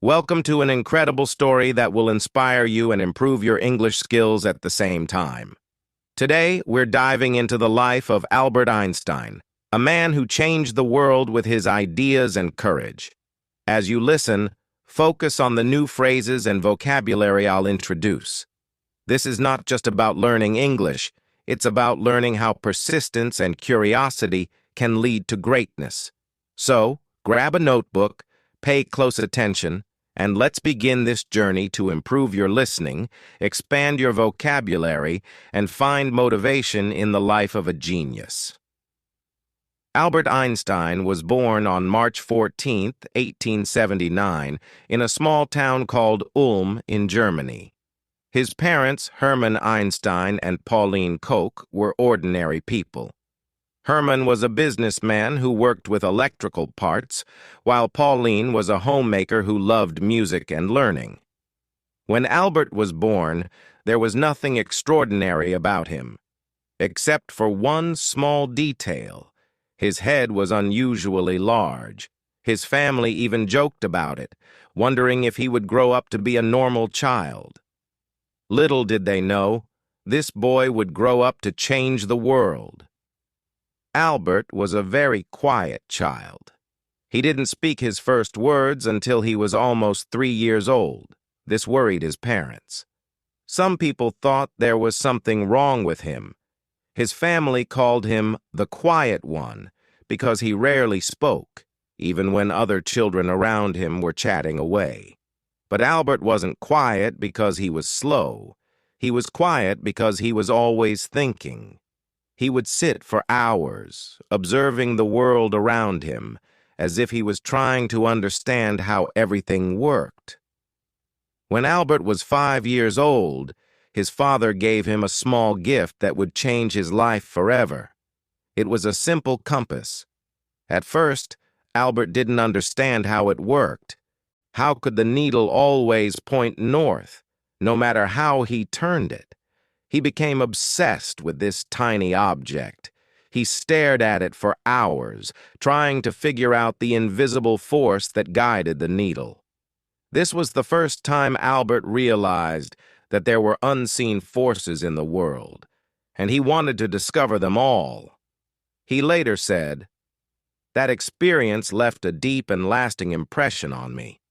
Welcome to an incredible story that will inspire you and improve your English skills at the same time. Today, we're diving into the life of Albert Einstein, a man who changed the world with his ideas and courage. As you listen, focus on the new phrases and vocabulary I'll introduce. This is not just about learning English, it's about learning how persistence and curiosity can lead to greatness. So, grab a notebook, pay close attention, and let's begin this journey to improve your listening, expand your vocabulary, and find motivation in the life of a genius. Albert Einstein was born on March 14, 1879, in a small town called Ulm in Germany. His parents, Hermann Einstein and Pauline Koch, were ordinary people. Hermann was a businessman who worked with electrical parts, while Pauline was a homemaker who loved music and learning. When Albert was born, there was nothing extraordinary about him, except for one small detail. His head was unusually large. His family even joked about it, wondering if he would grow up to be a normal child. Little did they know, this boy would grow up to change the world. Albert was a very quiet child. He didn't speak his first words until he was almost 3 years old. This worried his parents. Some people thought there was something wrong with him. His family called him the quiet one because he rarely spoke, even when other children around him were chatting away. But Albert wasn't quiet because he was slow. He was quiet because he was always thinking. He would sit for hours, observing the world around him, as if he was trying to understand how everything worked. When Albert was 5 years old, his father gave him a small gift that would change his life forever. It was a simple compass. At first, Albert didn't understand how it worked. How could the needle always point north, no matter how he turned it? He became obsessed with this tiny object. He stared at it for hours, trying to figure out the invisible force that guided the needle. This was the first time Albert realized that there were unseen forces in the world, and he wanted to discover them all. He later said, "That experience left a deep and lasting impression on me."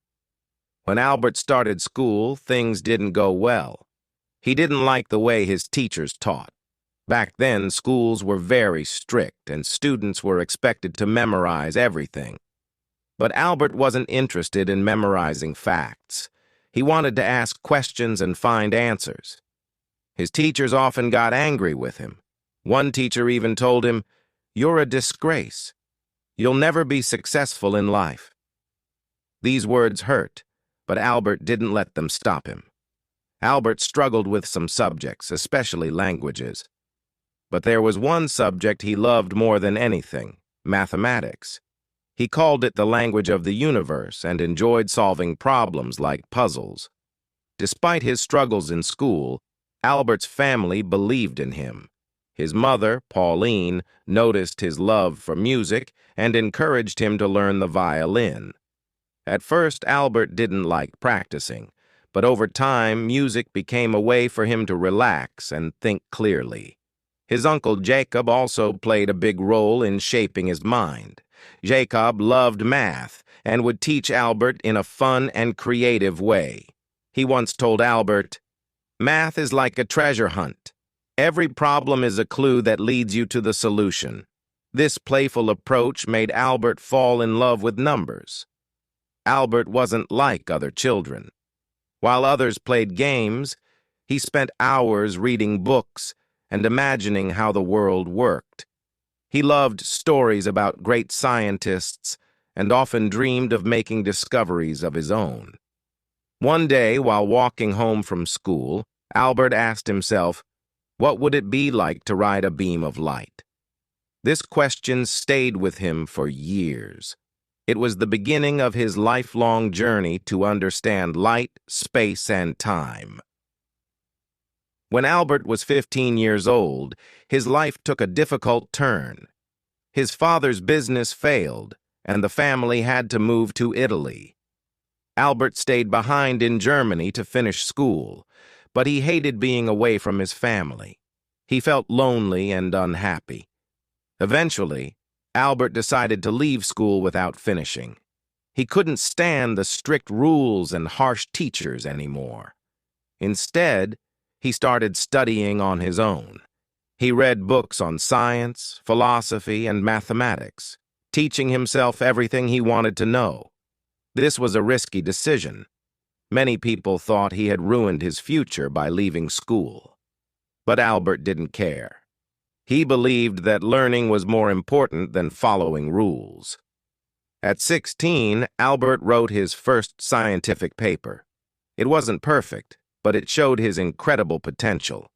When Albert started school, things didn't go well. He didn't like the way his teachers taught. Back then, schools were very strict, and students were expected to memorize everything. But Albert wasn't interested in memorizing facts. He wanted to ask questions and find answers. His teachers often got angry with him. One teacher even told him, "You're a disgrace. You'll never be successful in life." These words hurt, but Albert didn't let them stop him. Albert struggled with some subjects, especially languages. But there was one subject he loved more than anything: mathematics. He called it the language of the universe and enjoyed solving problems like puzzles. Despite his struggles in school, Albert's family believed in him. His mother, Pauline, noticed his love for music and encouraged him to learn the violin. At first, Albert didn't like practicing, but over time, music became a way for him to relax and think clearly. His uncle Jacob also played a big role in shaping his mind. Jacob loved math and would teach Albert in a fun and creative way. He once told Albert, "Math is like a treasure hunt. Every problem is a clue that leads you to the solution." This playful approach made Albert fall in love with numbers. Albert wasn't like other children. While others played games, he spent hours reading books and imagining how the world worked. He loved stories about great scientists and often dreamed of making discoveries of his own. One day, while walking home from school, Albert asked himself, what would it be like to ride a beam of light? This question stayed with him for years. It was the beginning of his lifelong journey to understand light, space, and time. When Albert was 15 years old, his life took a difficult turn. His father's business failed, and the family had to move to Italy. Albert stayed behind in Germany to finish school, but he hated being away from his family. He felt lonely and unhappy. Eventually, Albert decided to leave school without finishing. He couldn't stand the strict rules and harsh teachers anymore. Instead, he started studying on his own. He read books on science, philosophy, and mathematics, teaching himself everything he wanted to know. This was a risky decision. Many people thought he had ruined his future by leaving school. But Albert didn't care. He believed that learning was more important than following rules. At 16, Albert wrote his first scientific paper. It wasn't perfect, but it showed his incredible potential.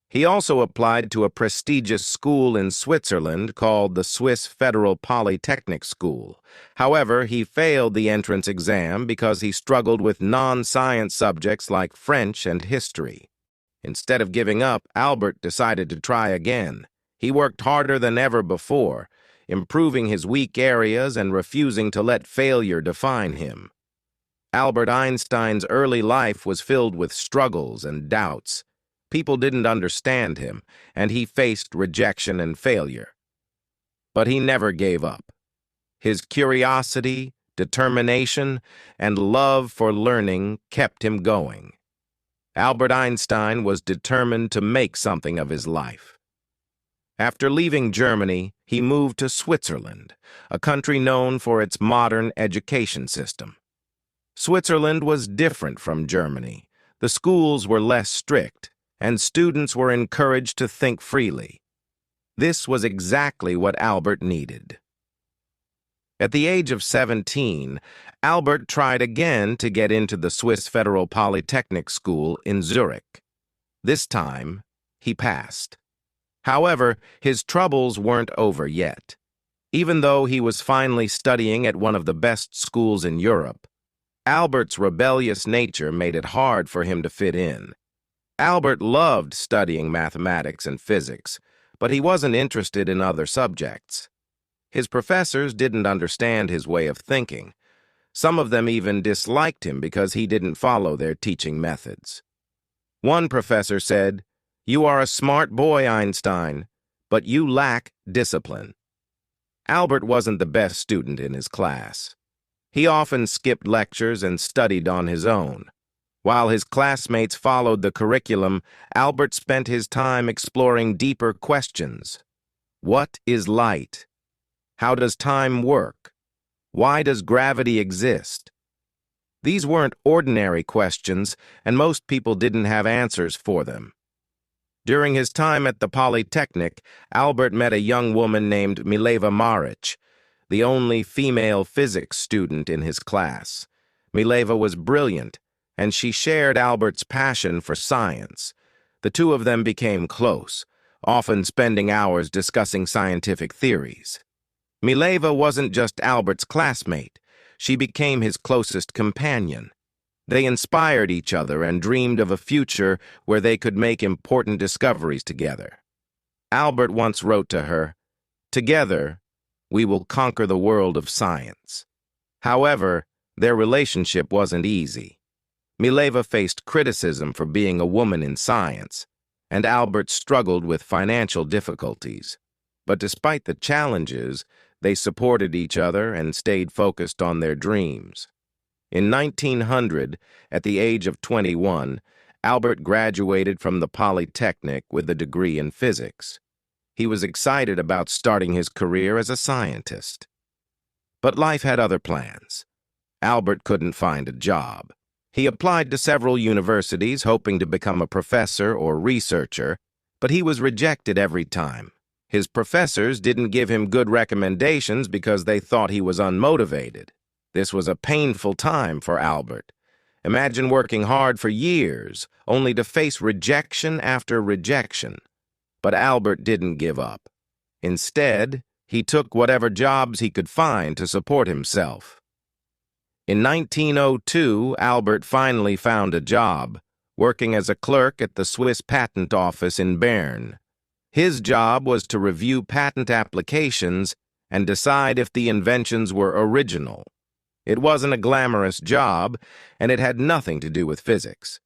He also applied to a prestigious school in Switzerland called the Swiss Federal Polytechnic School. However, he failed the entrance exam because he struggled with non-science subjects like French and history. Instead of giving up, Albert decided to try again. He worked harder than ever before, improving his weak areas and refusing to let failure define him. Albert Einstein's early life was filled with struggles and doubts. People didn't understand him, and he faced rejection and failure. But he never gave up. His curiosity, determination, and love for learning kept him going. Albert Einstein was determined to make something of his life. After leaving Germany, he moved to Switzerland, a country known for its modern education system. Switzerland was different from Germany. The schools were less strict, and students were encouraged to think freely. This was exactly what Albert needed. At the age of 17, Albert tried again to get into the Swiss Federal Polytechnic School in Zurich. This time, he passed. However, his troubles weren't over yet. Even though he was finally studying at one of the best schools in Europe, Albert's rebellious nature made it hard for him to fit in. Albert loved studying mathematics and physics, but he wasn't interested in other subjects. His professors didn't understand his way of thinking. Some of them even disliked him because he didn't follow their teaching methods. One professor said, "You are a smart boy, Einstein, but you lack discipline." Albert wasn't the best student in his class. He often skipped lectures and studied on his own. While his classmates followed the curriculum, Albert spent his time exploring deeper questions. What is light? How does time work? Why does gravity exist? These weren't ordinary questions, and most people didn't have answers for them. During his time at the Polytechnic, Albert met a young woman named Mileva Maric, the only female physics student in his class. Mileva was brilliant, and she shared Albert's passion for science. The two of them became close, often spending hours discussing scientific theories. Mileva wasn't just Albert's classmate. She became his closest companion. They inspired each other and dreamed of a future where they could make important discoveries together. Albert once wrote to her, "Together, we will conquer the world of science." However, their relationship wasn't easy. Mileva faced criticism for being a woman in science, and Albert struggled with financial difficulties. But despite the challenges, they supported each other and stayed focused on their dreams. In 1900, at the age of 21, Albert graduated from the Polytechnic with a degree in physics. He was excited about starting his career as a scientist. But life had other plans. Albert couldn't find a job. He applied to several universities hoping to become a professor or researcher, but he was rejected every time. His professors didn't give him good recommendations because they thought he was unmotivated. This was a painful time for Albert. Imagine working hard for years, only to face rejection after rejection. But Albert didn't give up. Instead, he took whatever jobs he could find to support himself. In 1902, Albert finally found a job, working as a clerk at the Swiss Patent Office in Bern. His job was to review patent applications and decide if the inventions were original. It wasn't a glamorous job, and it had nothing to do with physics.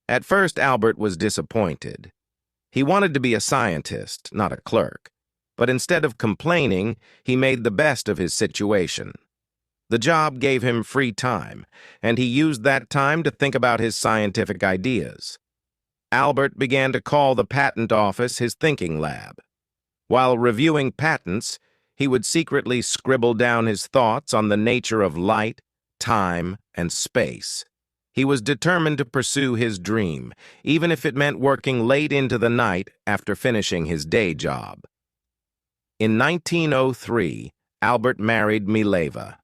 At first, Albert was disappointed. He wanted to be a scientist, not a clerk. But instead of complaining, he made the best of his situation. The job gave him free time, and he used that time to think about his scientific ideas. Albert began to call the patent office his thinking lab. While reviewing patents, he would secretly scribble down his thoughts on the nature of light, time, and space. He was determined to pursue his dream, even if it meant working late into the night after finishing his day job. In 1903, Albert married Mileva.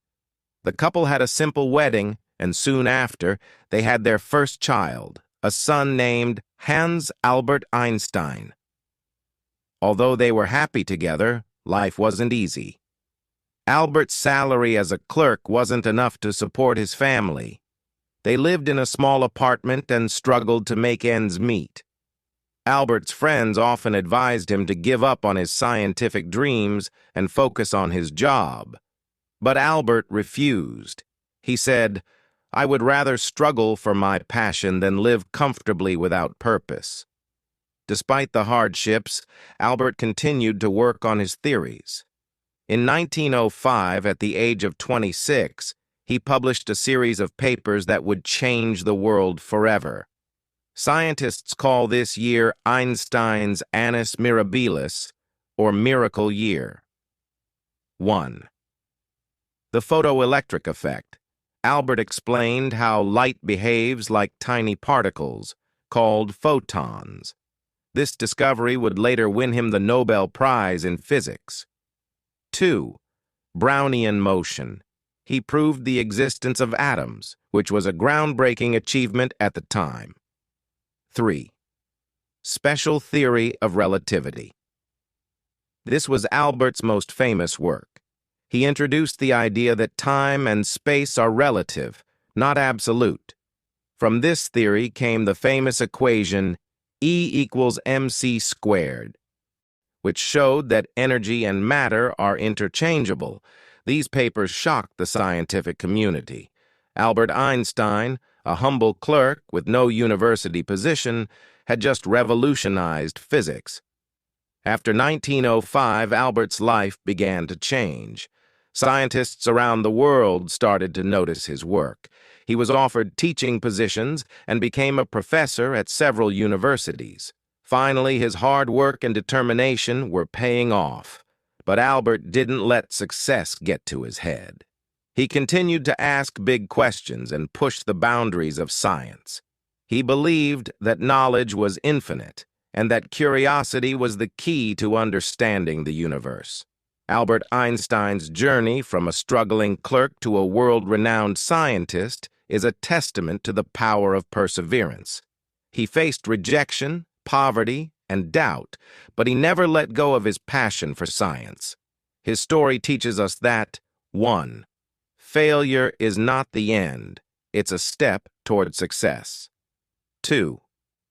The couple had a simple wedding, and soon after, they had their first child, a son named Hans Albert Einstein. Although they were happy together, life wasn't easy. Albert's salary as a clerk wasn't enough to support his family. They lived in a small apartment and struggled to make ends meet. Albert's friends often advised him to give up on his scientific dreams and focus on his job. But Albert refused. He said, "I would rather struggle for my passion than live comfortably without purpose." Despite the hardships, Albert continued to work on his theories. In 1905, at the age of 26, he published a series of papers that would change the world forever. Scientists call this year Einstein's Annus Mirabilis, or Miracle Year. 1. The photoelectric effect. Albert explained how light behaves like tiny particles, called photons. This discovery would later win him the Nobel Prize in Physics. 2. Brownian motion. He proved the existence of atoms, which was a groundbreaking achievement at the time. 3. Special theory of relativity. This was Albert's most famous work. He introduced the idea that time and space are relative, not absolute. From this theory came the famous equation E equals mc squared, which showed that energy and matter are interchangeable. These papers shocked the scientific community. Albert Einstein, a humble clerk with no university position, had just revolutionized physics. After 1905, Albert's life began to change. Scientists around the world started to notice his work. He was offered teaching positions and became a professor at several universities. Finally, his hard work and determination were paying off. But Albert didn't let success get to his head. He continued to ask big questions and push the boundaries of science. He believed that knowledge was infinite and that curiosity was the key to understanding the universe. Albert Einstein's journey from a struggling clerk to a world-renowned scientist is a testament to the power of perseverance. He faced rejection, poverty, and doubt, but he never let go of his passion for science. His story teaches us that, 1. Failure is not the end, it's a step toward success. 2.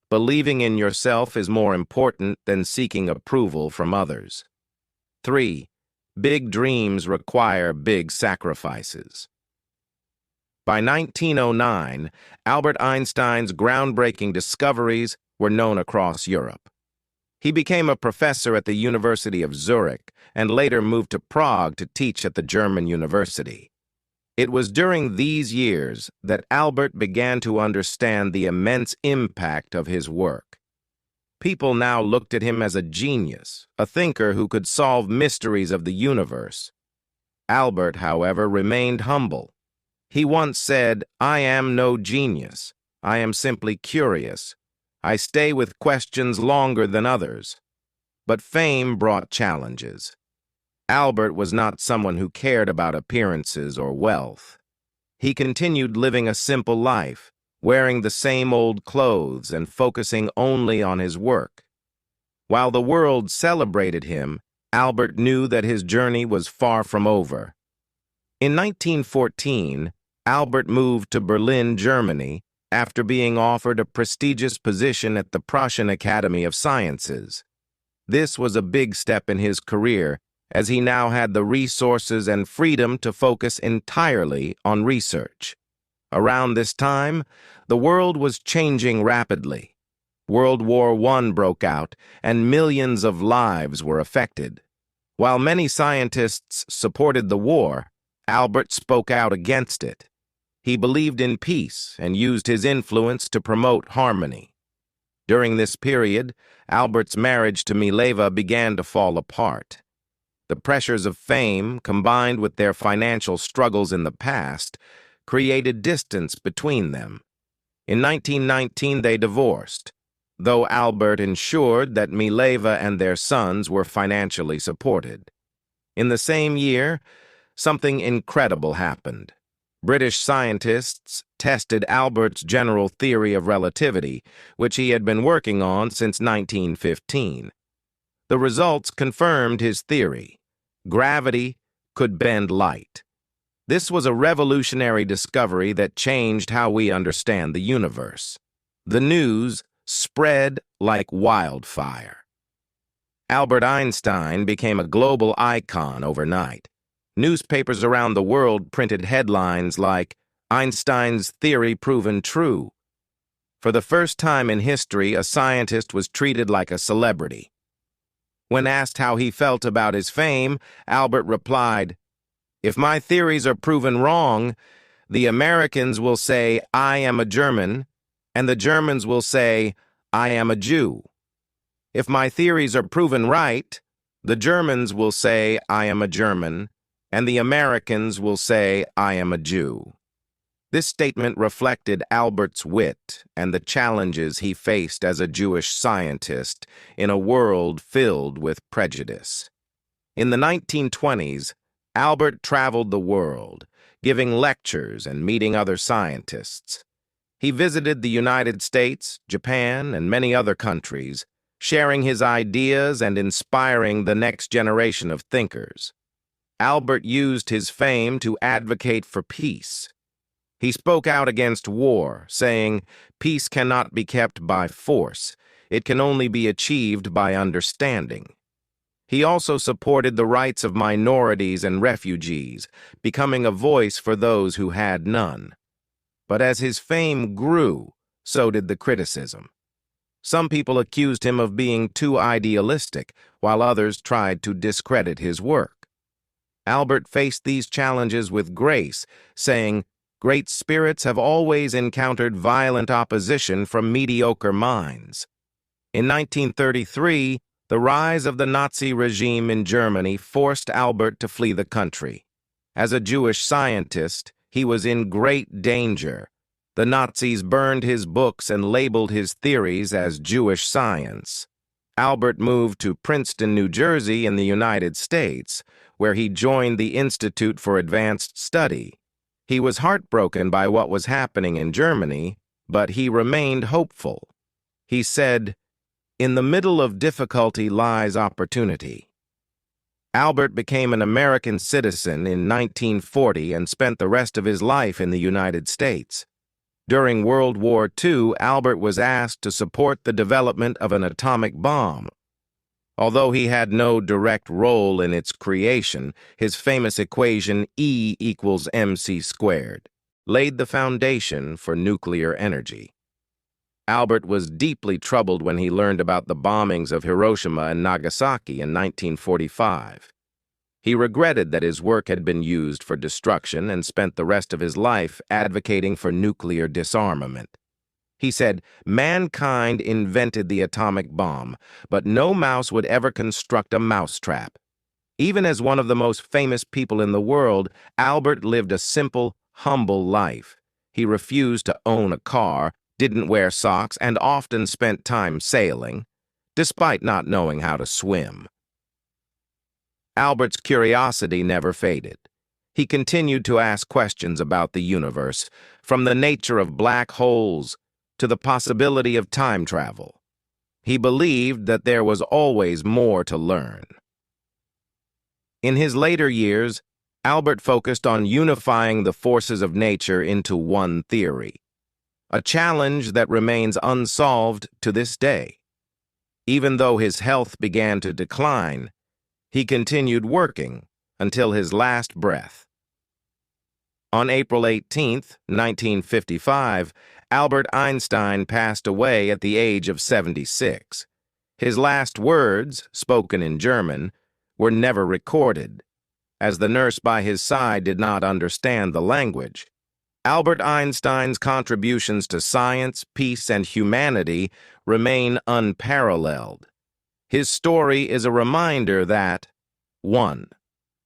Believing in yourself is more important than seeking approval from others. 3. Big dreams require big sacrifices. By 1909, Albert Einstein's groundbreaking discoveries were known across Europe. He became a professor at the University of Zurich and later moved to Prague to teach at the German university. It was during these years that Albert began to understand the immense impact of his work. People now looked at him as a genius, a thinker who could solve mysteries of the universe. Albert, however, remained humble. He once said, "I am no genius. I am simply curious. I stay with questions longer than others." But fame brought challenges. Albert was not someone who cared about appearances or wealth. He continued living a simple life, wearing the same old clothes and focusing only on his work. While the world celebrated him, Albert knew that his journey was far from over. In 1914, Albert moved to Berlin, Germany, after being offered a prestigious position at the Prussian Academy of Sciences. This was a big step in his career, as he now had the resources and freedom to focus entirely on research. Around this time, the world was changing rapidly. World War I broke out, and millions of lives were affected. While many scientists supported the war, Albert spoke out against it. He believed in peace and used his influence to promote harmony. During this period, Albert's marriage to Mileva began to fall apart. The pressures of fame, combined with their financial struggles in the past, created distance between them. In 1919, they divorced, though Albert ensured that Mileva and their sons were financially supported. In the same year, something incredible happened. British scientists tested Albert's general theory of relativity, which he had been working on since 1915. The results confirmed his theory. Gravity could bend light. This was a revolutionary discovery that changed how we understand the universe. The news spread like wildfire. Albert Einstein became a global icon overnight. Newspapers around the world printed headlines like, "Einstein's theory proven true." For the first time in history, a scientist was treated like a celebrity. When asked how he felt about his fame, Albert replied, "If my theories are proven wrong, the Americans will say I am a German, and the Germans will say I am a Jew. If my theories are proven right, the Germans will say I am a German, and the Americans will say I am a Jew." This statement reflected Albert's wit and the challenges he faced as a Jewish scientist in a world filled with prejudice. In the 1920s, Albert traveled the world, giving lectures and meeting other scientists. He visited the United States, Japan, and many other countries, sharing his ideas and inspiring the next generation of thinkers. Albert used his fame to advocate for peace. He spoke out against war, saying, "Peace cannot be kept by force. It can only be achieved by understanding." He also supported the rights of minorities and refugees, becoming a voice for those who had none. But as his fame grew, so did the criticism. Some people accused him of being too idealistic, while others tried to discredit his work. Albert faced these challenges with grace, saying, "Great spirits have always encountered violent opposition from mediocre minds." In 1933, the rise of the Nazi regime in Germany forced Albert to flee the country. As a Jewish scientist, he was in great danger. The Nazis burned his books and labeled his theories as Jewish science. Albert moved to Princeton, New Jersey in the United States, where he joined the Institute for Advanced Study. He was heartbroken by what was happening in Germany, but he remained hopeful. He said, "In the middle of difficulty lies opportunity." Albert became an American citizen in 1940 and spent the rest of his life in the United States. During World War II, Albert was asked to support the development of an atomic bomb. Although he had no direct role in its creation, his famous equation E equals mc squared laid the foundation for nuclear energy. Albert was deeply troubled when he learned about the bombings of Hiroshima and Nagasaki in 1945. He regretted that his work had been used for destruction and spent the rest of his life advocating for nuclear disarmament. He said, "Mankind invented the atomic bomb, but no mouse would ever construct a mousetrap." Even as one of the most famous people in the world, Albert lived a simple, humble life. He refused to own a car, didn't wear socks, and often spent time sailing, despite not knowing how to swim. Albert's curiosity never faded. He continued to ask questions about the universe, from the nature of black holes to the possibility of time travel. He believed that there was always more to learn. In his later years, Albert focused on unifying the forces of nature into one theory, a challenge that remains unsolved to this day. Even though his health began to decline, He continued until his last breath. On April 18, 1955, Albert Einstein passed away at the age of 76. His last words, spoken in German, were never recorded, as the nurse by his side did not understand the language. Albert Einstein's contributions to science, peace, and humanity remain unparalleled. His story is a reminder that 1.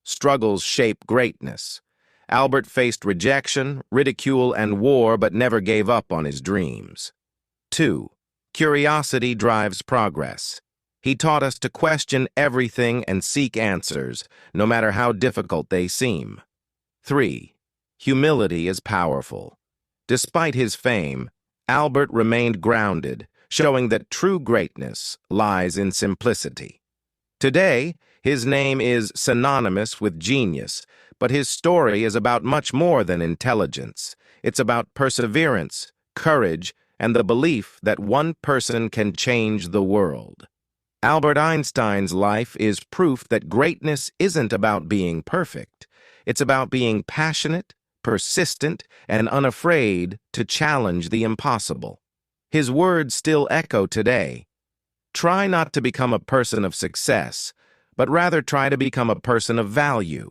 Struggles shape greatness. Albert faced rejection, ridicule, and war, but never gave up on his dreams. 2. Curiosity drives progress. He taught us to question everything and seek answers, no matter how difficult they seem. 3. Humility is powerful. Despite his fame, Albert remained grounded, showing that true greatness lies in simplicity. Today, his name is synonymous with genius, but his story is about much more than intelligence. It's about perseverance, courage, and the belief that one person can change the world. Albert Einstein's life is proof that greatness isn't about being perfect. It's about being passionate, persistent, and unafraid to challenge the impossible. His words still echo today. Try not to become a person of success, but rather try to become a person of value.